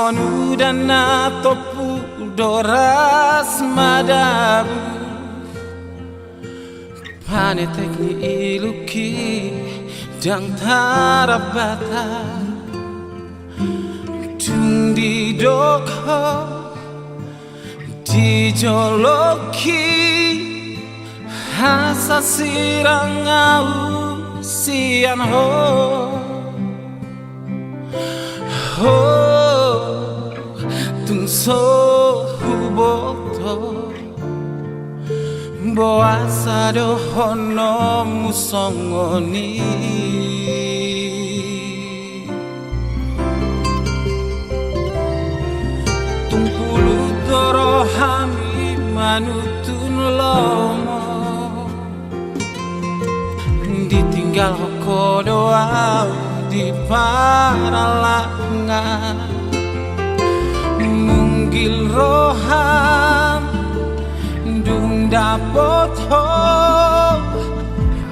sonu dan topu doras madabu pane tekni iluki dang tarabata tung di doko di joloki hasa sirang au sian ho ho tung so huboto boasa do hono musongoni tung pulu toro hami manutun lomo ditinggal kodoa di paralangan munggil roham dung dapot ho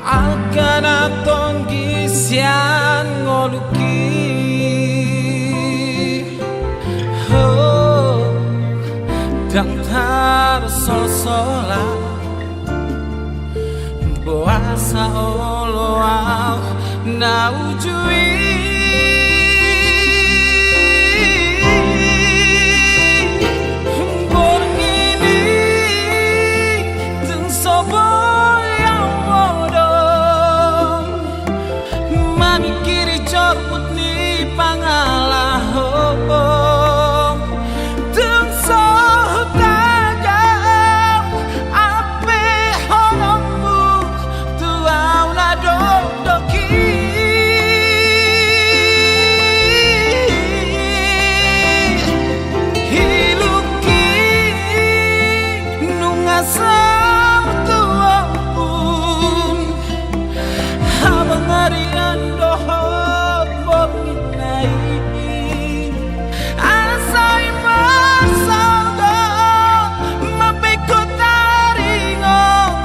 akan atong gisian ngoluki ho dang tar sol-sola boasa oloa na ujui borngini tung sobo yang modong mamikiri corput ni pangalah hobong tung soh tagam ape horongmu tuau na dodoki hiluki nungasam tuapun habangarian dohot bornginai asai masaldo mapeko taringot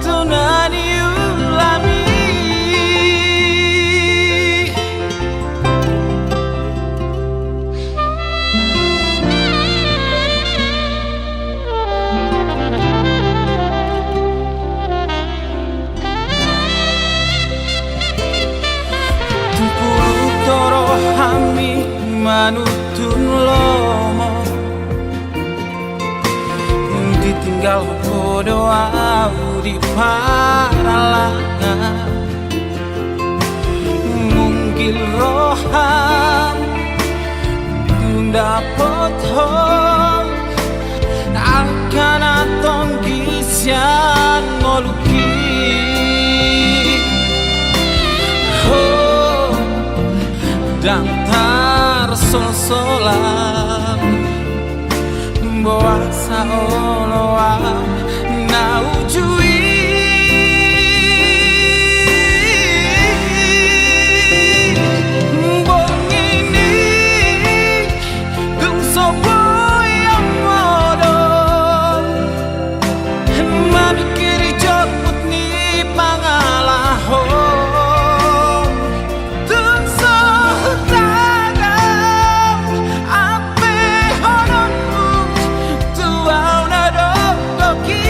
tunani ulami tumpulu toro hami manutun lomo ditinggal kodoa di paralangan munggil roham dapot ho akan atong gisian ngoluki ho dang tar sol-solan boasa oloa na ujui borngini tung sobo yang modong mamikiri corput ni pangalah hong tung soh tagam ape hononmu tuau na dodoki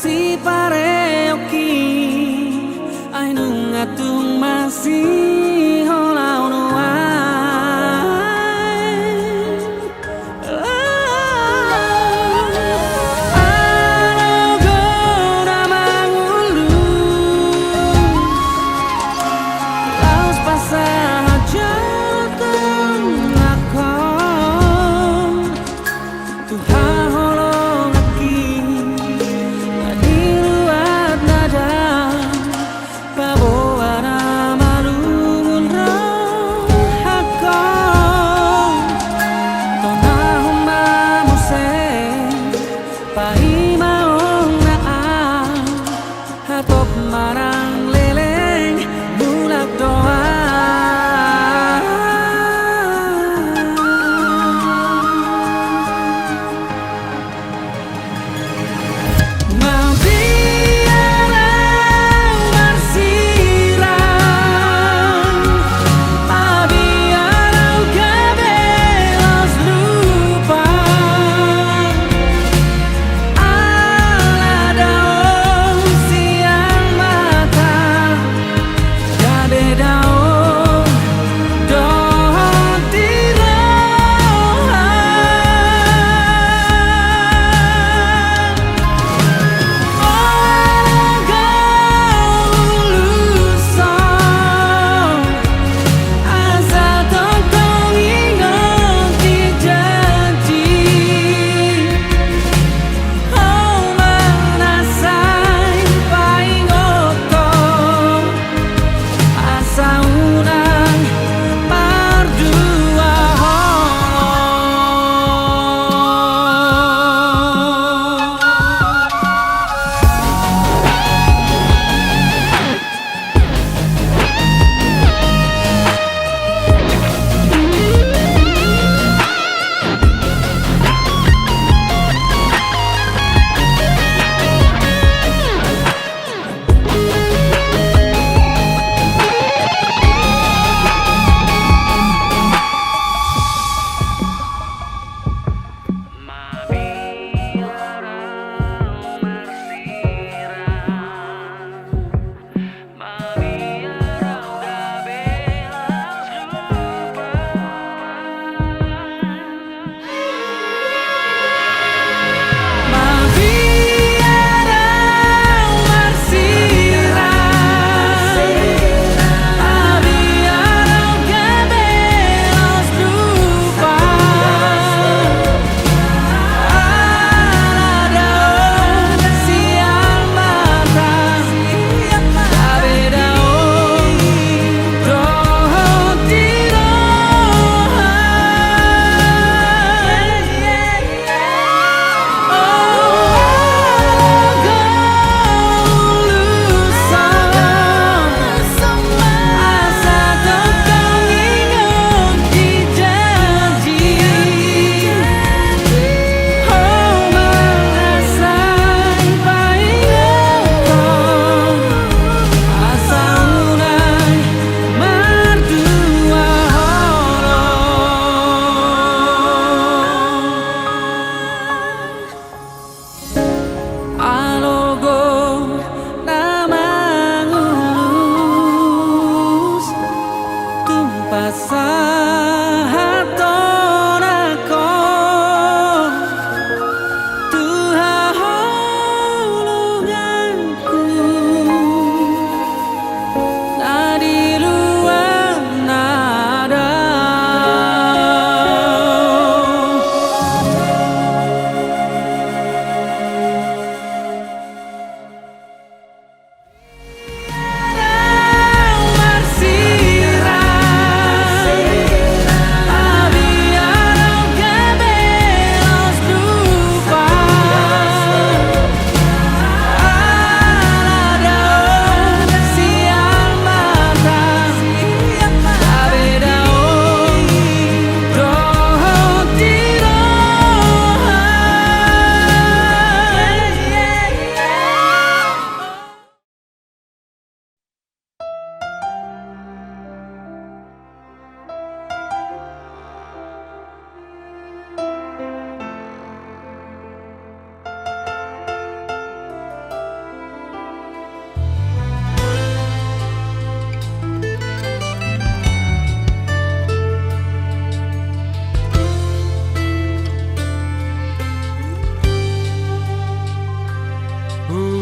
si pareoki ai nung atung masih holau no Bawa nama lu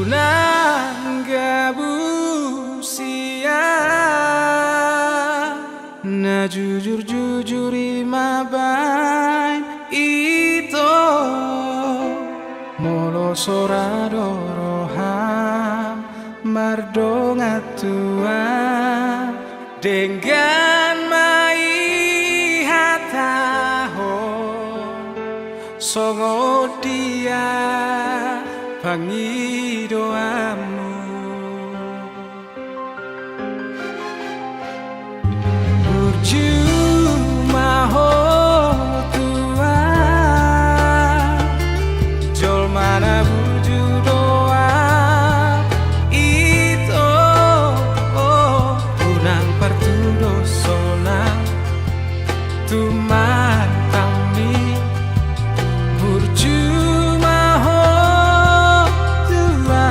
Unang gabu sia na jujur imabay ito molo soradoroham mardonga tua dengan mai hatahon songo dia pangi doamu berjumpa tua jol mana buju doa itu unang partudo sonang tuman kami berjumpa tua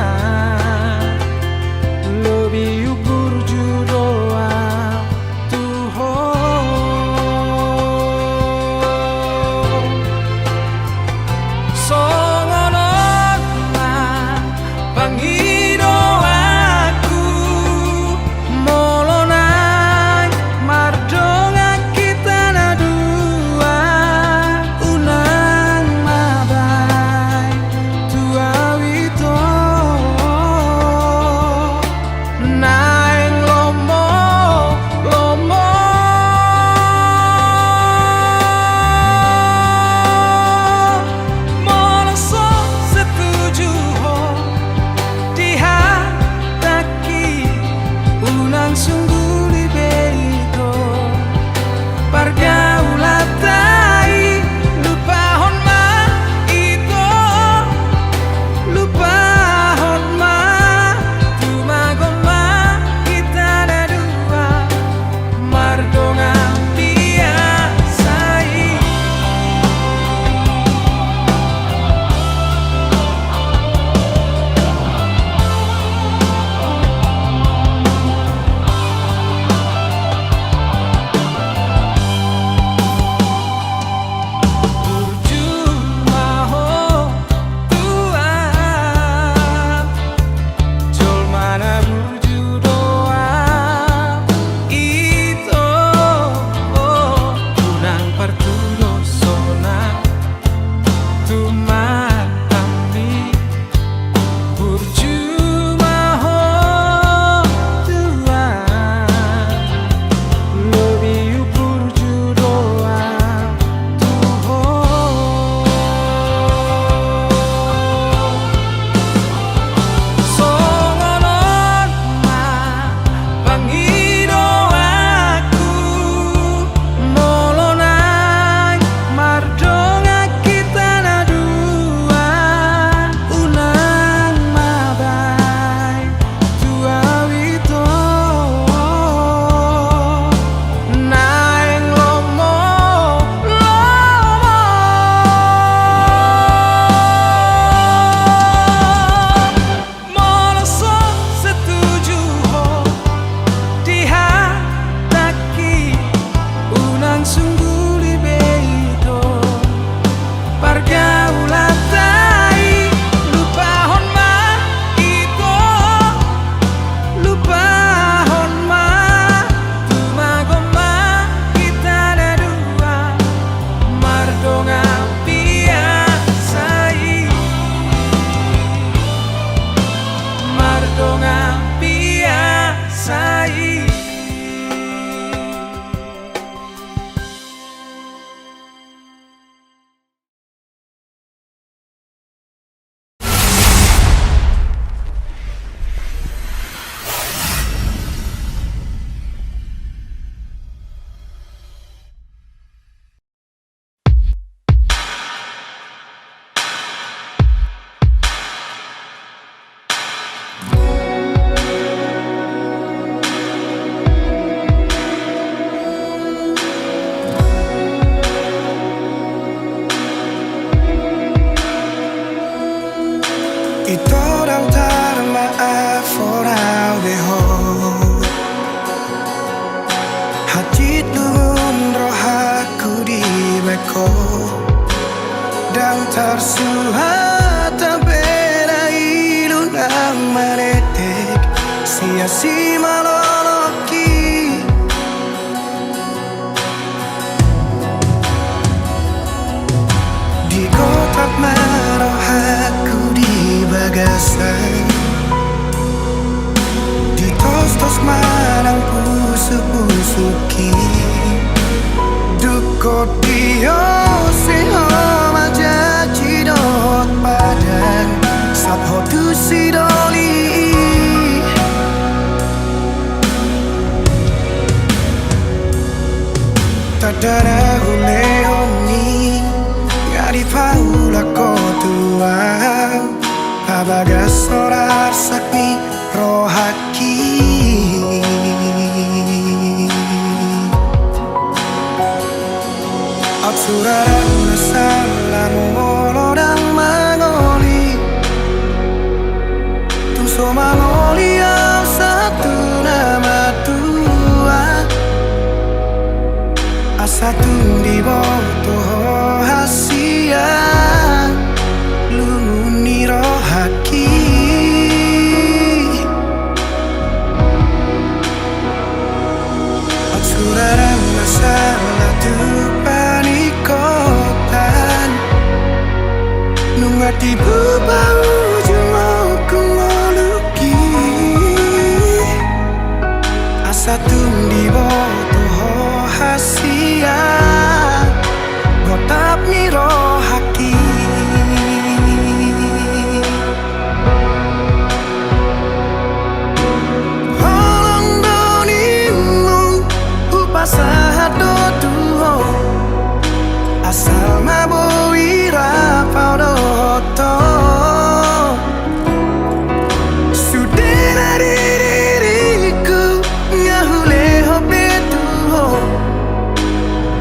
si maloloki di kotak maroh aku di bagasan di tos-tos marang pusuk-pusuki dukot dio seho majaji dot padang sapho tu sidoli tadara hulehoni ngari paula kotua abagas sorar sakmi rohaki Absurang nasalah molodang mangoli Tumso mangoli yang satu nama tua Asatu di botoh hasia Lumuni rohaki Absurang nasalah tupan ikotan Nungati bubau jumau kungoluki Asatung di botoh hasia Gotap niro haki Holong donimu upasahat do tuho Asal maboi rapau doto Sudah diriku ngahuleho betuho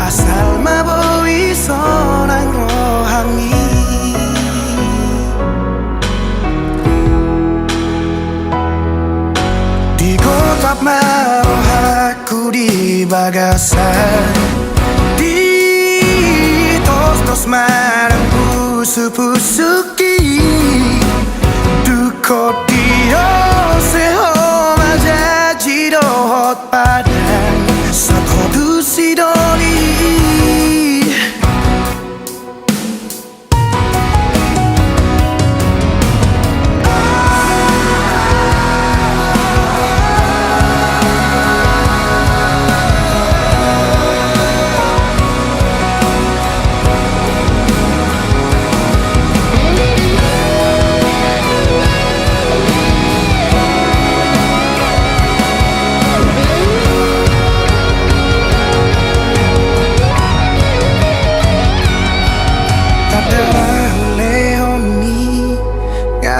Asal maboi sonang rohani Di gotap maroh aku di bagasan Tos marang pusu-pusuki Dukot dio seho majaji dohot padang Sapho tu sidoli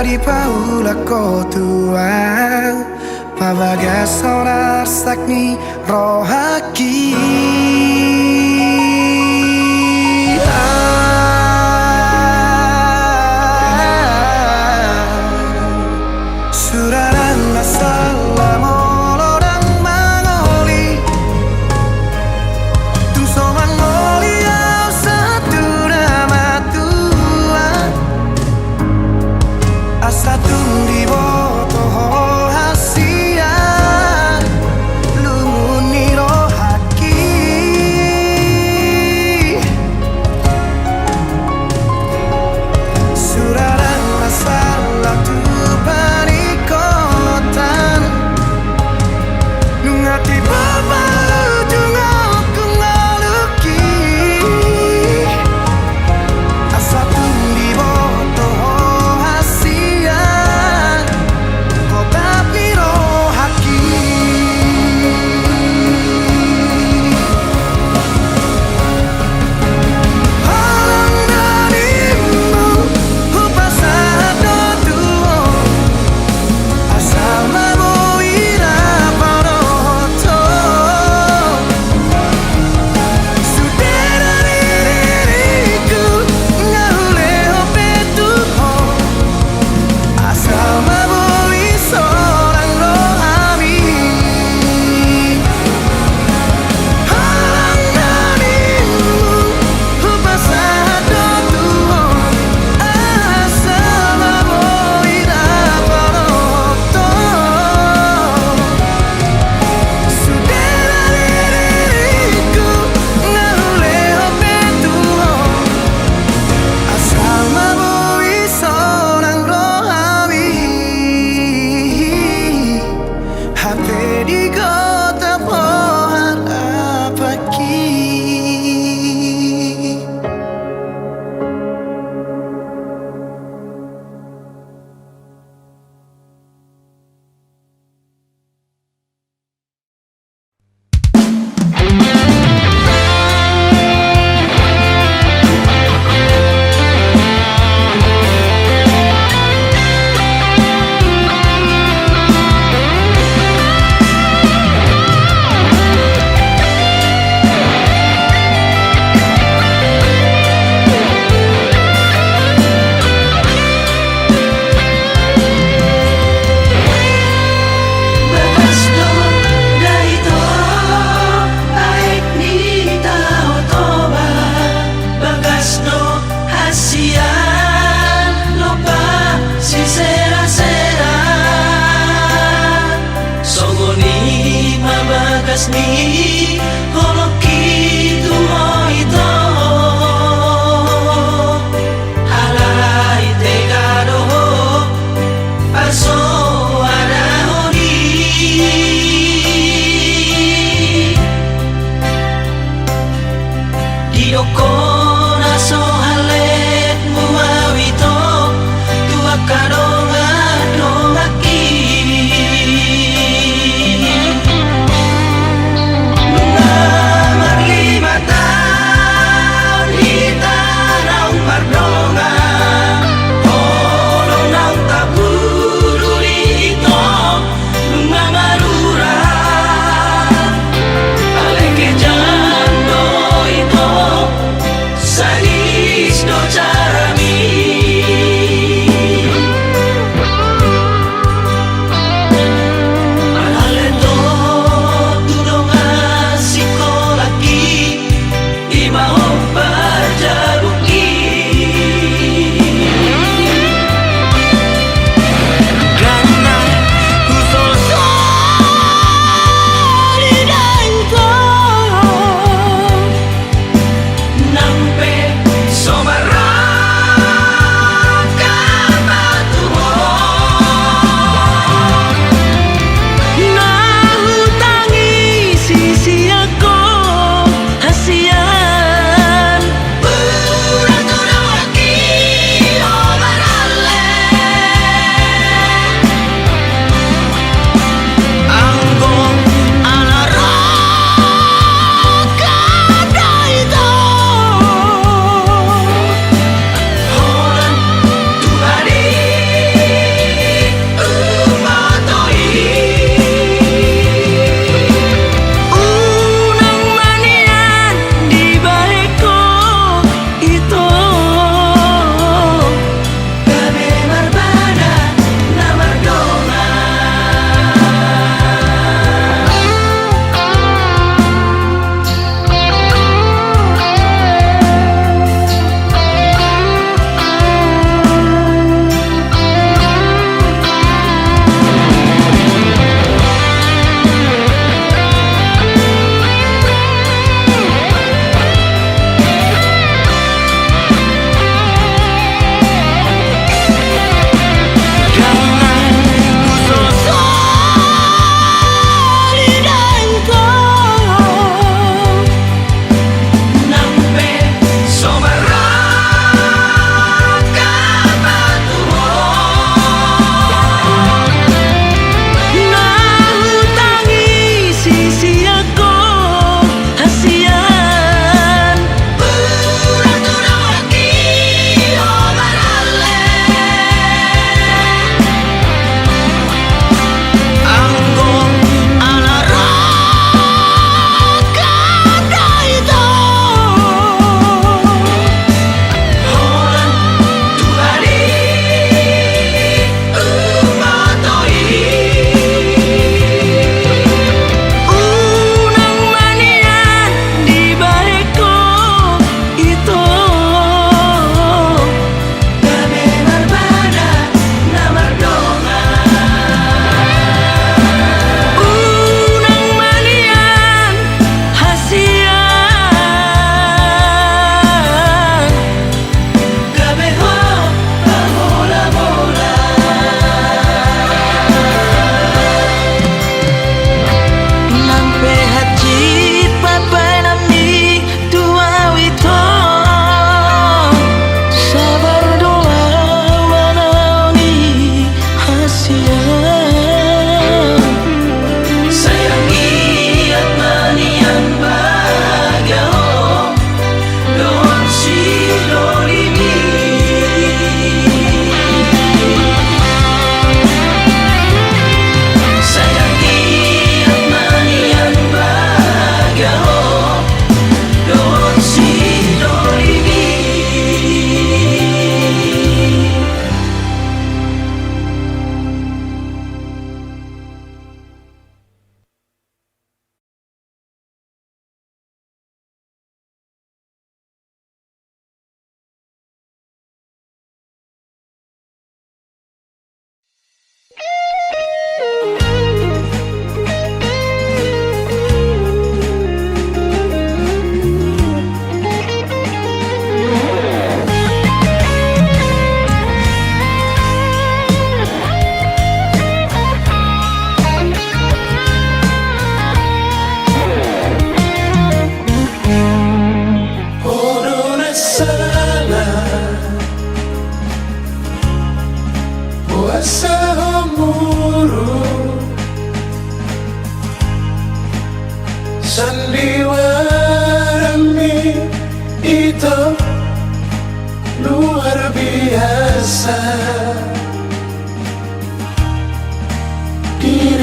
Di paula kotua Pavagas sonar sakni rohaki Suraran masalah molodang mangoli Tumso mangoli au satu nama tua Asatung di botoh hasia Lumuni rohaki Suraran masalah tu paniko resmi holoki tu moito halai tegado paso arahoni didoko naso halet muawito tua kadonga dongaki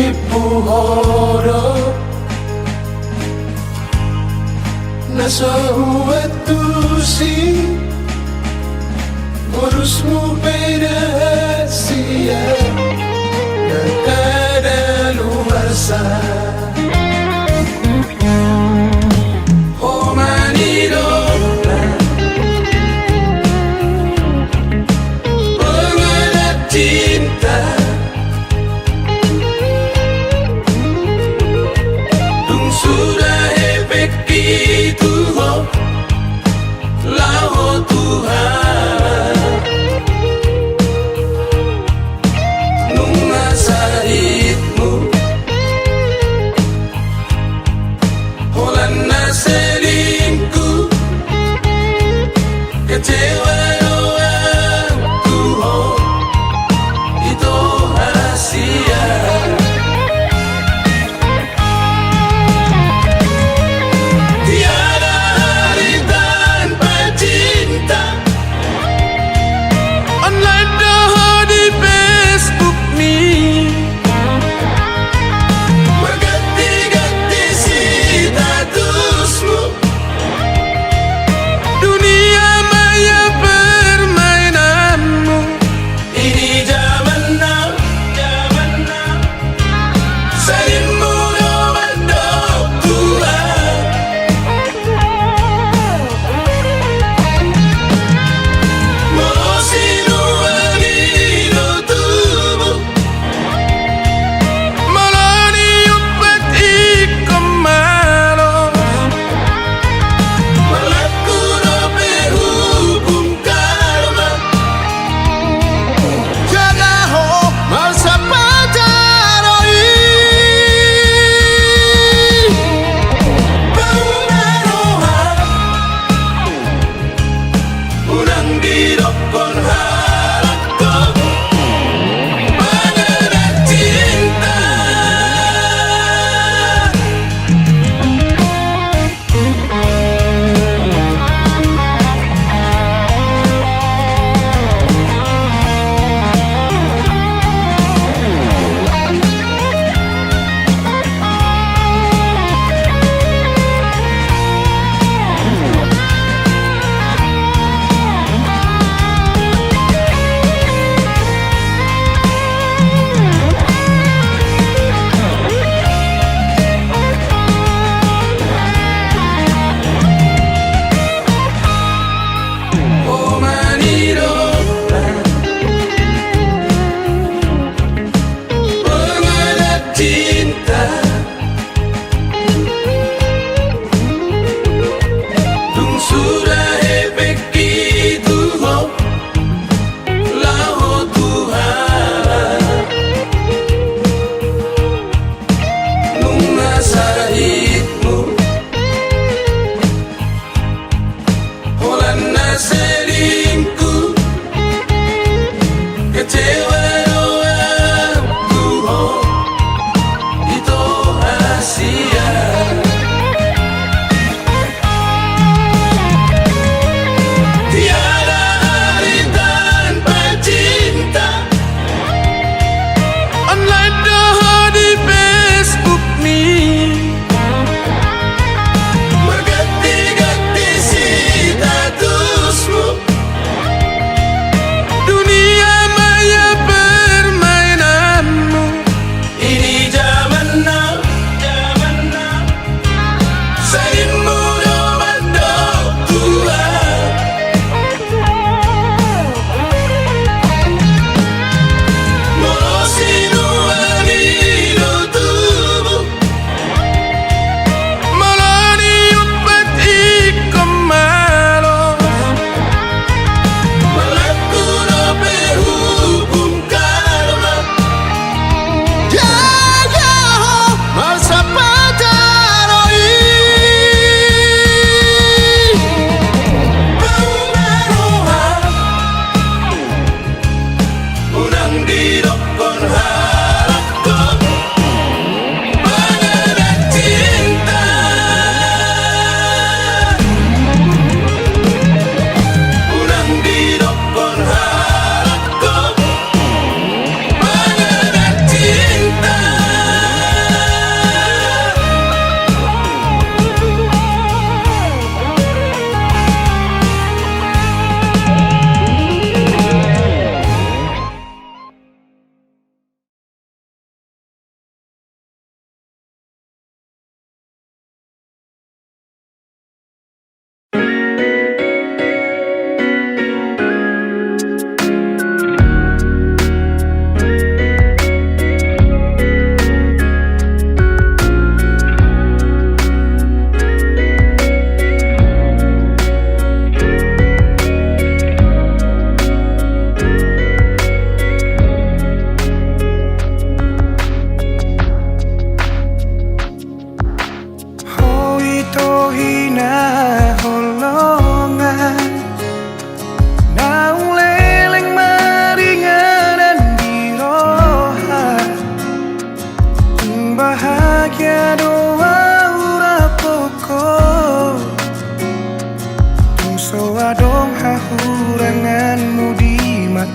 uripmu horo nasa huwatusi ngurusmu rahasia nakadaluarsa oh manidona pengenat cinta dung sudah efek itu ho lao Tuhan nung nasa hitmu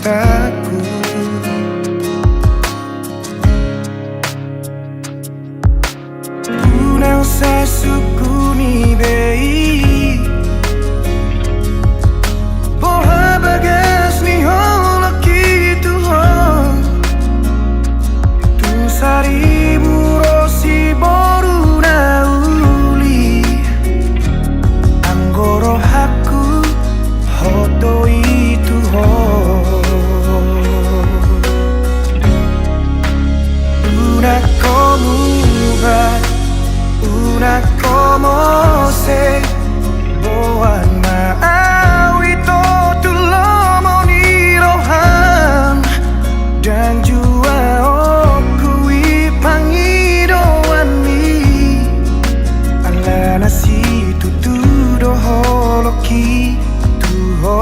mataku. Unang sa sukuni bei Boha bagas ni holaki Tuhan Tu saribu rosi boru na uli Anggoro haku hoto itu ho Una como va Una como se boan maawi to tulomo ni rohan dan jua oku ipangidoan ni ala nasi tutudo holoki tuho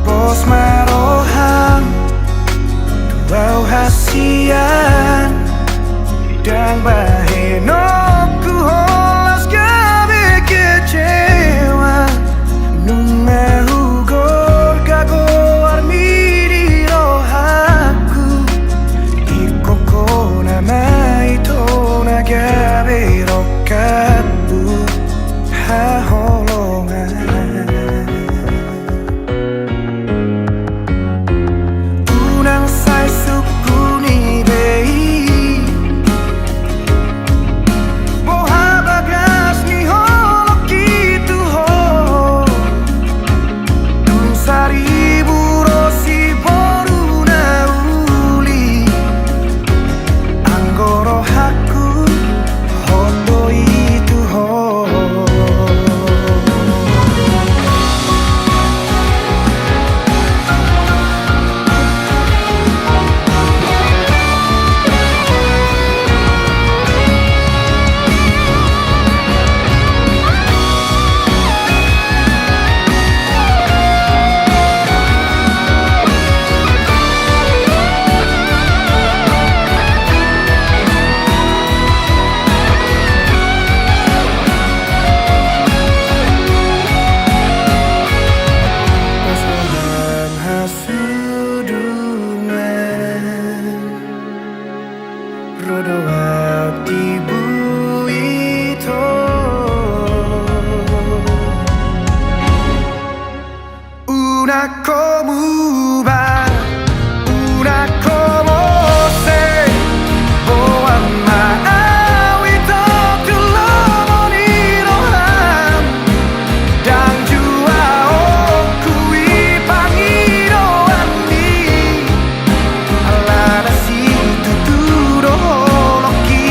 pos marohan tuau hasian dan bahenoku holas gabe kecewa Nunga hugor gago armiri rohaku Ikoko nama itu nagabe rokatku haholongan Unang sai sukuni bei Rodoa tibu itu Una como va Una como se Boan maawi to tulomo ni rohan Dan jua oku ipangidoan ni Ala nasi tuturo holoki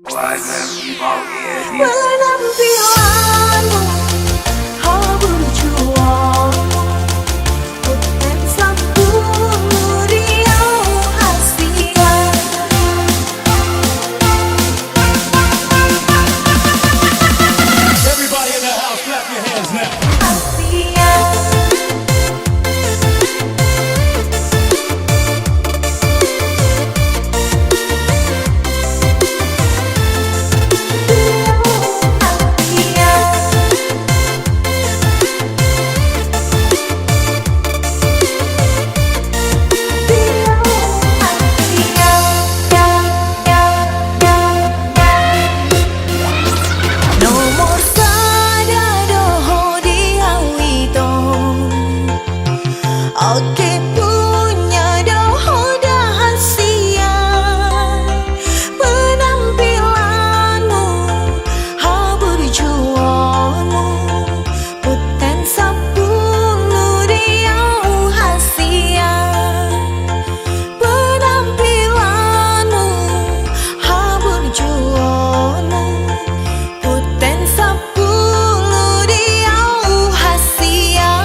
Penampilanmu, kau berjuang, bukan sepuluh riau Asia. Everybody in the house, clap your hands now. Asia. Nomor sada doho dia wito, oke punya doho dahasia. Penampilanmu, kau berjuangmu, bukan sepuluh riau Asia. Penampilanmu, kau berjuangmu, bukan sepuluh riau Asia.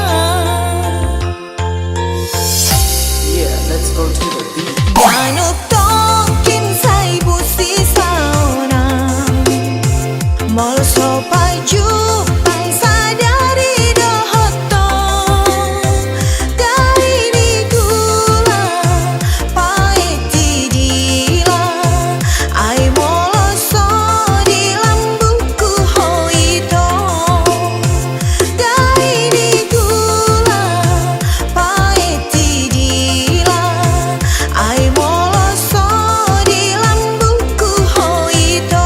Ganut tokin sai busi sauna, mol so paju pan sadari dohoto, dari di gula pae tidila, ai moloso di lambuku hoito, dari di gula pae tidila, ai moloso di lambuku hoito.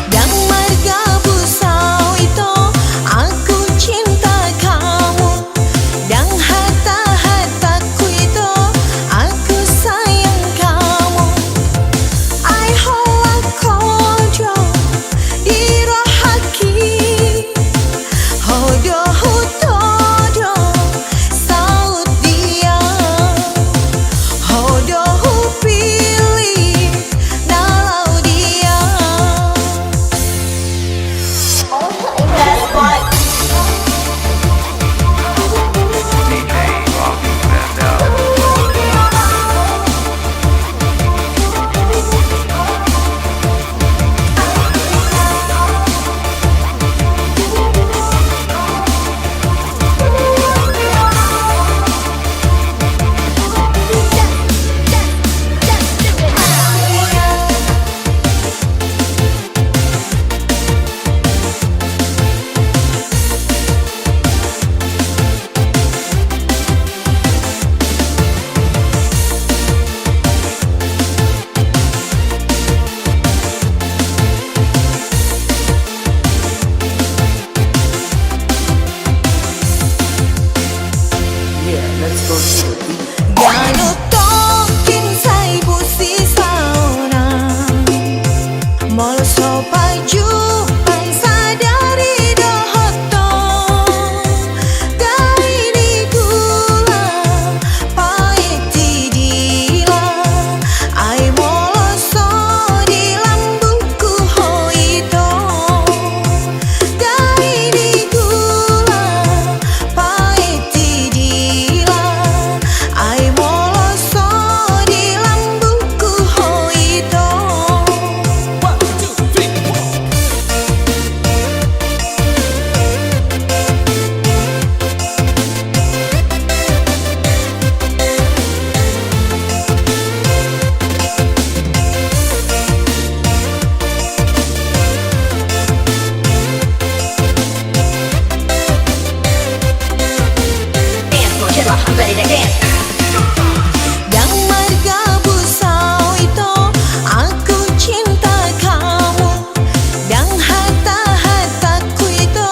Dan marga busau itu aku cinta kamu, dan harta-hartaku itu aku sayang kamu. Ai hoa kojo dirohaki, hodo hutodo saut dia, hodo hupili dalau dia. Ganut tokin sai busi sauna, mol so paju pan sadari dohoto, dari di gula pae tidila, ai moloso di lambuku hoito, dari di gula pae tidila, ai moloso di lambuku hoito. Dan marga busau itu aku cinta kamu, dan harta-hartaku itu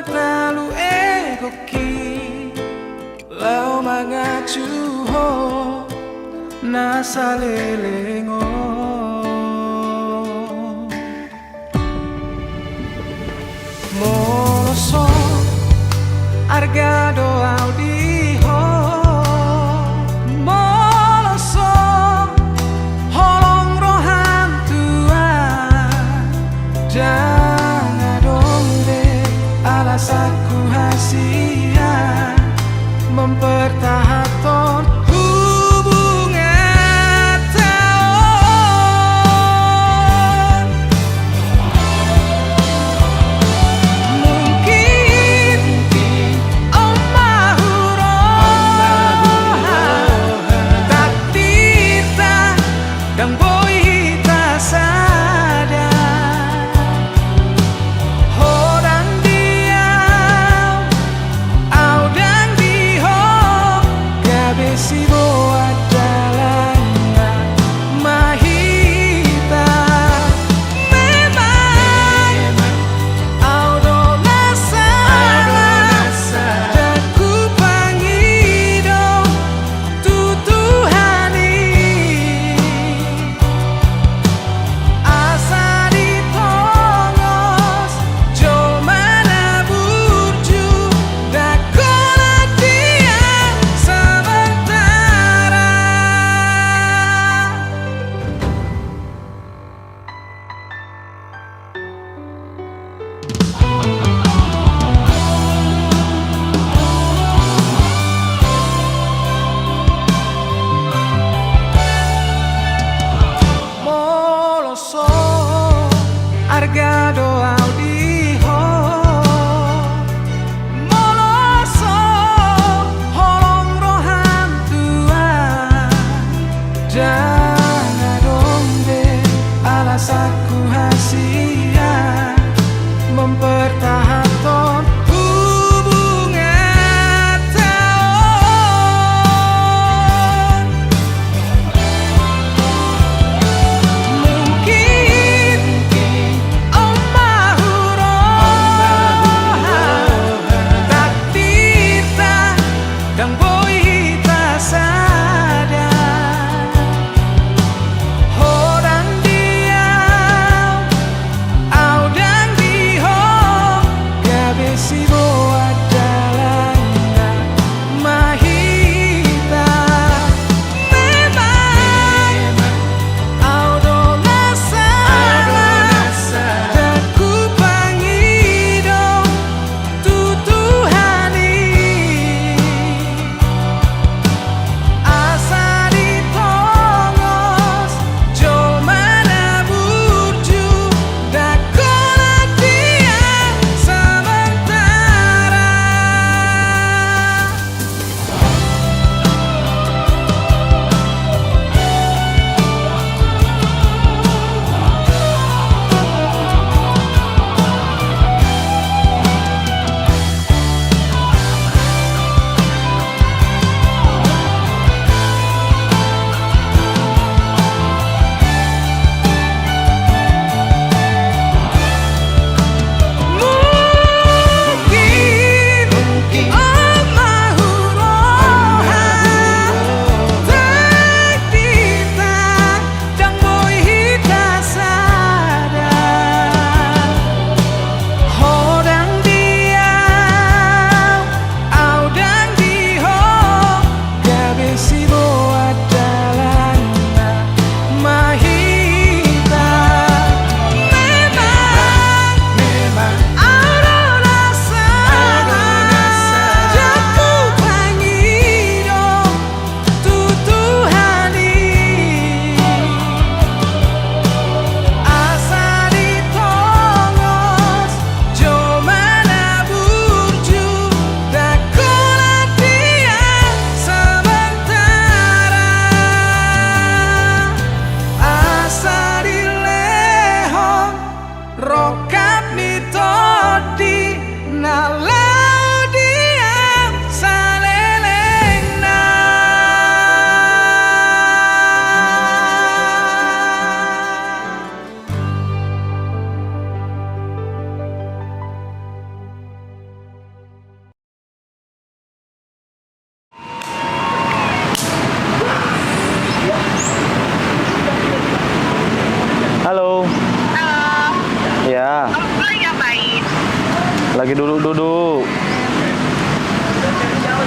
terlalu egoki lau mangacu ho nasa lelengo moloso argado audiho moloso holong rohan tua jangan dong deh alasanku hasia mempertahankan hubungan tahun mungkin takdir tak dan boy tak sadar orang diam au dan diho gabesi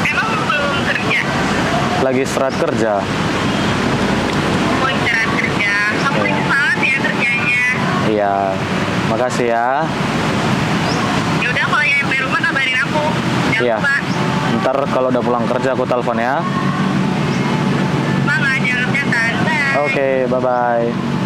Emang belum kerja? Lagi istirahat kerja. Mau istirahat kerja. Kamu Iya. semangat ya kerjanya. Iya. Makasih ya. Ya udah kalau nyampe rumah kabarin aku. Jangan Iya. lupa. Ntar kalau udah pulang kerja aku telepon ya. Semangat, jangan lupa. Bye. Oke, bye-bye.